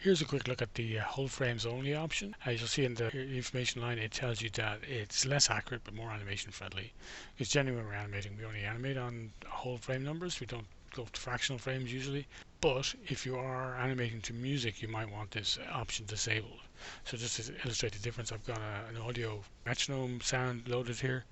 Here's a quick look at the whole frames only option. As you'll see in the information line, it tells you that it's less accurate but more animation friendly. Because generally when we're animating, we only animate on whole frame numbers. We don't go to fractional frames usually. But if you are animating to music, you might want this option disabled. So just to illustrate the difference, I've got an audio metronome sound loaded here.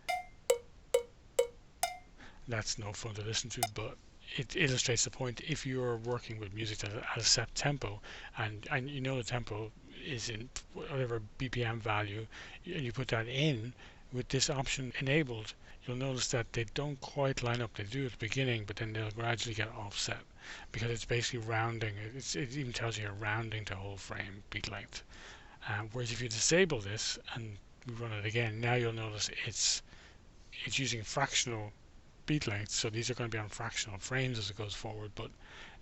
That's no fun to listen to, but it illustrates the point. If you're working with music that has a set tempo, and you know the tempo is in whatever BPM value, and you put that in with this option enabled, you'll notice that they don't quite line up. They do at the beginning, but then they'll gradually get offset because it's basically rounding. It even tells you you're rounding to whole frame beat length. Whereas if you disable this and we run it again, now you'll notice it's using fractional beat length, so these are going to be on fractional frames as it goes forward, but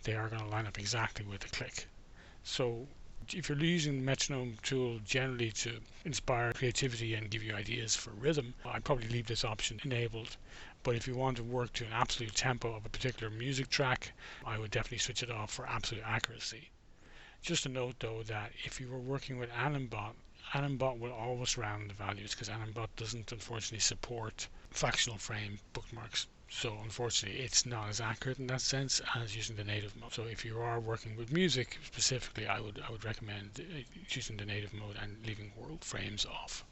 they are going to line up exactly with the click. So if you're using the metronome tool generally to inspire creativity and give you ideas for rhythm, I'd probably leave this option enabled. But if you want to work to an absolute tempo of a particular music track, I would definitely switch it off for absolute accuracy. Just a note though that if you were working with animBot will always round the values because animBot doesn't unfortunately support fractional frame bookmarks. So unfortunately it's not as accurate in that sense as using the native mode. So if you are working with music specifically, I would recommend using the native mode and leaving world frames off.